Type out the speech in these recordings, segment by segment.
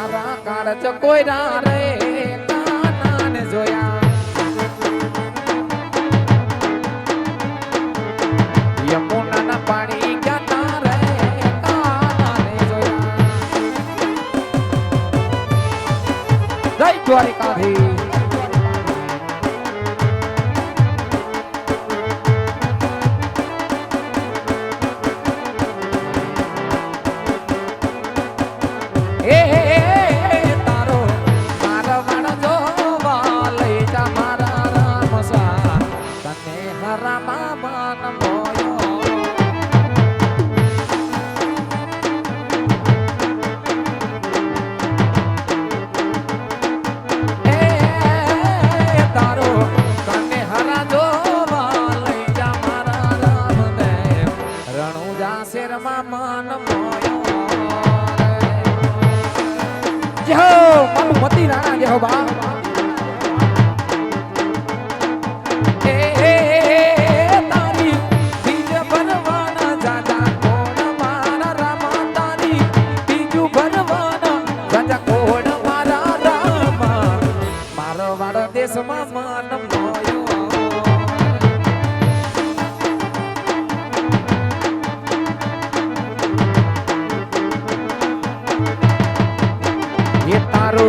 મારા કાળજ કોયરા રે કાનાને જોયા યમુનાના પાણી ગાતા રે કાનાને જોયા જય દ્વારિકાધીશ મતી રાણા જેહો બા તારી બીજ ભરવાના જાજા કોણ મારા રામા તારી બીજું ભરવાના જાજા કોણ મારા રામા મારો વાળો દેશમાં માન મોયો એ તારો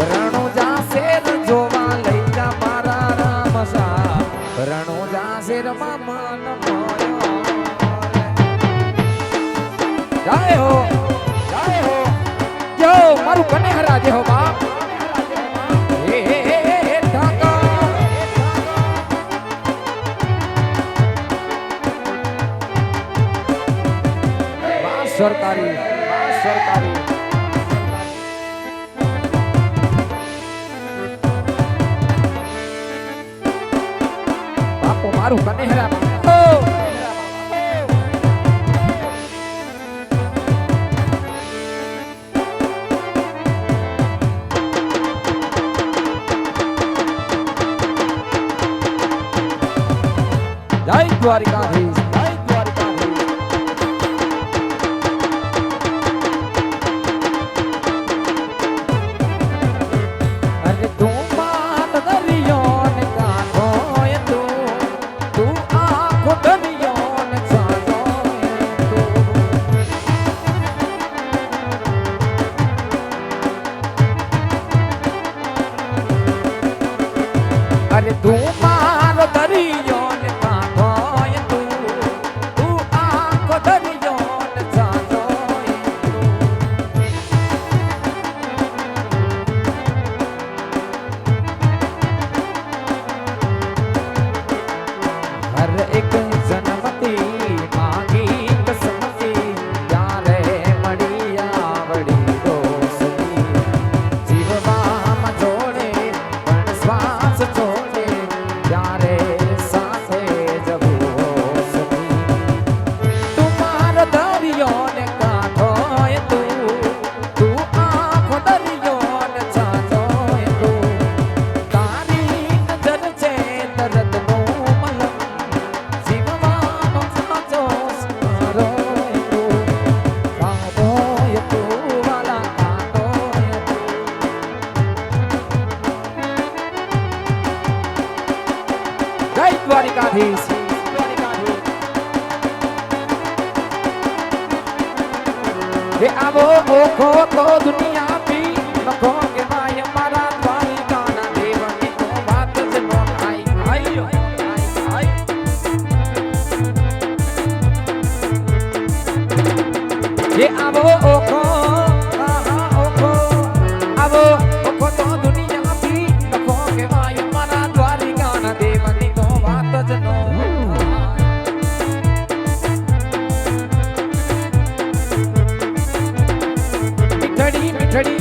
રણુજા શેર જોવા લઈ જા મારા રામ સા રણુજા શેર માં મન મોયો જય હો જો મારું કનેહરા જે હો બાપ સરકારી મારું કનેહરા જય દ્વારિકાધીશ અરે તું મારો દરિયો ને કાંઠો તું આખો દરિયો ને સાંજો હર એક જન્મતી માગી કસમતી ત્યારે મળી આવડી દોસ્તી જીવવામાં જોડે પણ શ્વાસ છોડે ત્યારે સાથે જવું સતી તું મારો દરિયો ને કાંઠો તું આખો દરિયો ને સાંજો તું તારી નજર છે દર્દનું મલમ જીવવાનો સાચો સહારો તું કાંઠો તું વાલા કાંઠો જય દ્વારિકાધીશ એ આવો ઓખો તો દુનિયા પી નખો કે માય મારા દ્વારિકાના દેવની તો વાત જ નો થાય આયો એ આવો ઓખો આવો ઓખો તો દુનિયા પી નખો કે માય મારા દ્વારિકાના દેવની તો વાત જ નો મીઠડી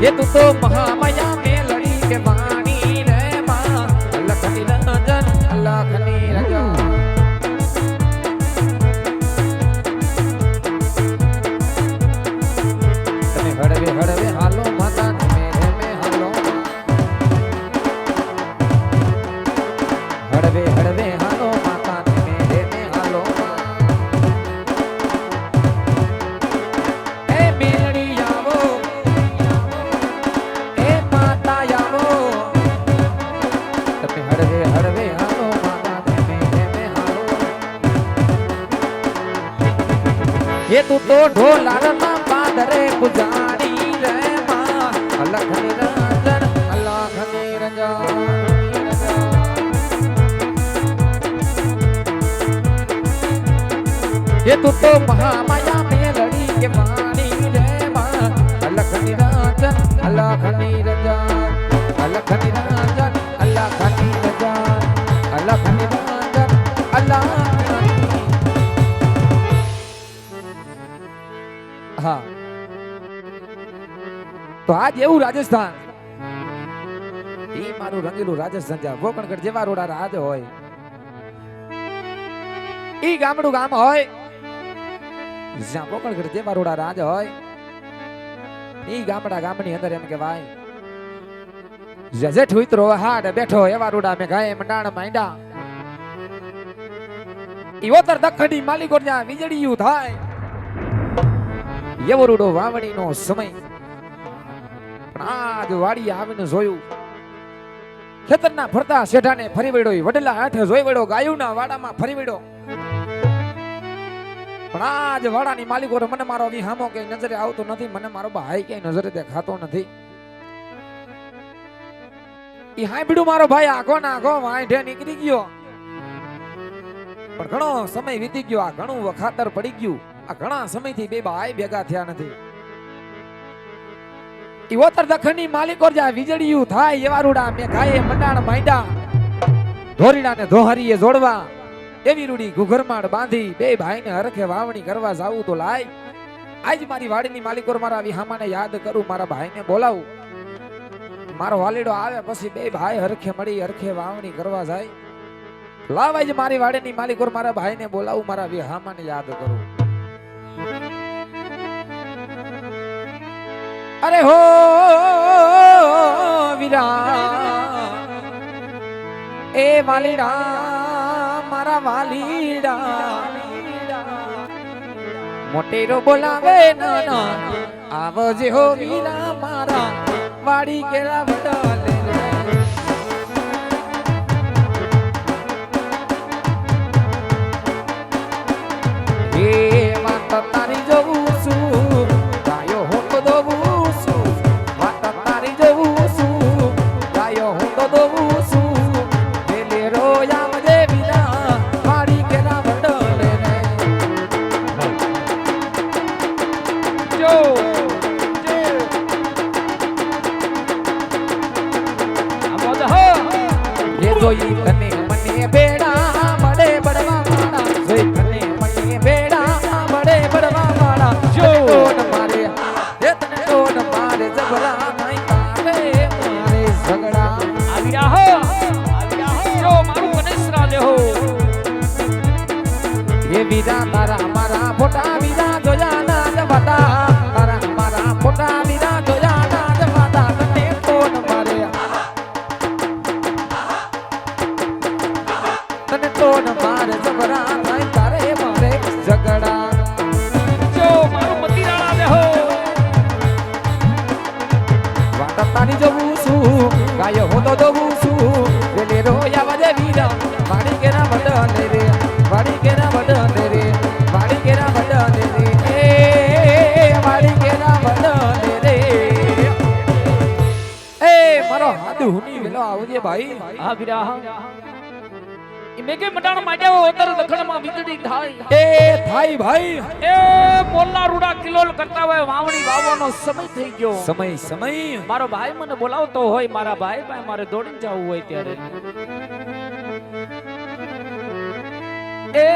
ये तू तो महामाया में लड़ी के वाणी रे मां लखनी रंजन लखनी रंजन तने हड़वे हड़वे हालो माता मेरे में हालो हड़वे हड़वे हालो माता मेरे में हालो ए मेलड़ी आवो ए माता आवो तने हड़वे हड़वे हालो माता मेरे में हालो ये तू तो ढोला रता पादरे पुजारी रे मां लखनी रंजन लखनी रंजन ये तू तो महामाया में लड़ी के वाणी रे मां लखनी रंजन लखनी रंजन लखनी रंजन लखनी रंजन लखनी रंजन हाँ तो आज એવું રાજસ્થાન ઈ મારું રંગીલું રાજસ્થાન જા વોકણગઢ જેવા રોડા રાજ હોય ઈ ગામડું ગામ હોય જ્યાં વોકણગઢ જેવા રોડા રાજ હોય ઈ ગામડા ગામની અંદર એમ કહેવાય જેઠ ઉતરો હાડ બેઠો એવા રોડા મે ગાય મંડાણ માંડા ઈ ઓતર દખડી માલિકો જ્યાં વીજળીયું થાય એવો રૂડો વાવણીનો સમય પણ આજ વાડી આવીને જોયું ખેતરના ફરતા શેઠાને ફરી વળ્યો વડલા હાથે જોઈ વળ્યો ગાયુના વાડામાં ફરી વળ્યો પણ આજ વાડાની માલિકો મને મારો વિહામો કે નજરે આવતો નથી મને મારો ભાઈ કે નજરે દેખાતો નથી ઈ હાંભળ્યું મારો ભાઈ આગો ના આગો વાંઢે નીકળી ગયો પણ ઘણો સમય વીતી ગયો આ ઘણું વખાતર પડી ગયું આ ઘણા સમયથી બે ભાઈ ભેગા થયા નથી ઈ ઓતર દખણની માલિકો જ્યાં વીજળીયું થાય એવા રૂડા મે ગાયે મંડાણ માંડા ધોરીડાને ધોહરીએ જોડવા એવી રૂડી ઘુઘરમાડ બાંધી બે ભાઈને હરખે વાવણી કરવા જાવું તો લાય આજ મારી વાડીની માલિકો મારા વિહામાને યાદ કરું મારા ભાઈને બોલાવું મારો વાલીડો આવે પછી બે ભાઈ હરખે મળી હરખે વાવણી કરવા જાય લાવ આજ મારી વાડીની માલિકો મારા ભાઈને બોલાવું મારા વિહામાને યાદ કરું अरे हो वीरा ए वालीड़ा मारा वालीड़ा मोटेरो बोलावे नाना आवजे हो वीरा मारा वाड़ी केला वडाले ए माता तारी जबू सु गायो हो तो दबू જોઈ તને મને બેડા બડે બડવા માડા જોઈ તને મને બેડા બડે બડવા માડા જો મારે એ તને ટોન મારે જબરા નહીં તારે મારે ઝગડા આવી રહ્યા જો મારું ગણેશ રાજ હો એ વીરા તારા મારા ફોટા વીરા જોયા ના જવાતા તારા મારા ફોટા વીરા જોયા ના જવાતા તને ટોન મારે તને ટોન મારે જબરા નહીં તારે મારે ઝગડા જો મારું મતીરાળા દેહો વાટ તારી જવું છું ગાયો હું તો દવું છું વેલે રોયા વજે વીરા વાડી કેરા વડલે રે વાડી કેરા વડલે રે વાડી કેરા વડલે રે એ વાડી કેરા વડલે રે એ મારો હાથ હુની વેલો આવજે ભાઈ હા વીરા મેકે મટાણ માડ્યા ઓતર દખણમાં વીજળી થાય એ થાય ભાઈ એ મોલ્લા રૂડા કિલોલ કરતા હોય વાવણી વાવવાનો સમય થઈ ગયો સમય મારો ભાઈ મને બોલાવતો હોય મારા ભાઈ પાસે મારે દોડીને જવું હોય ત્યારે એ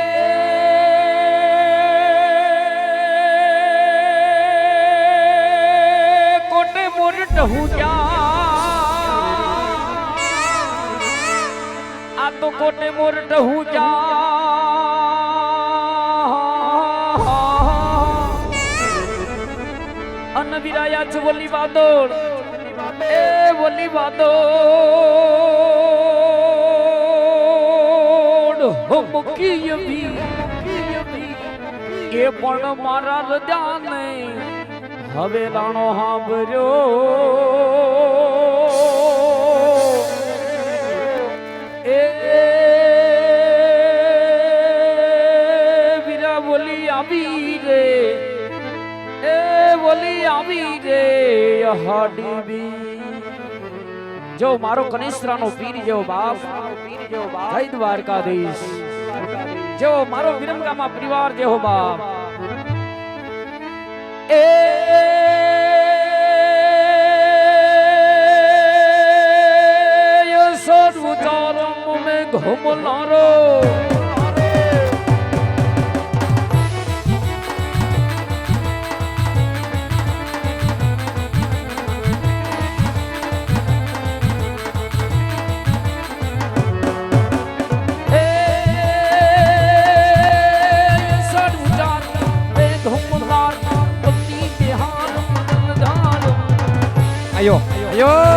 કોટે મોરટ તો કોટે મોરટ હું જા અન વિરાયા છે બોલી વાદોળ એ બોલી વાદોળ હો મુકી બી એ પણ મારા હૃદયને હવે રાણો હાંભર્યો એ વીરા બોલી આવી રે એ બોલી આવી રે હાડી બી જો મારો કનિષ્ઠરાનો પીર જેવો બાપ જય દ્વારકાધીશ જેવો મારો વિરમગામા પરિવાર જેવો બાપ એ સર્વચારમ મેં ઘમલારો આયો આયો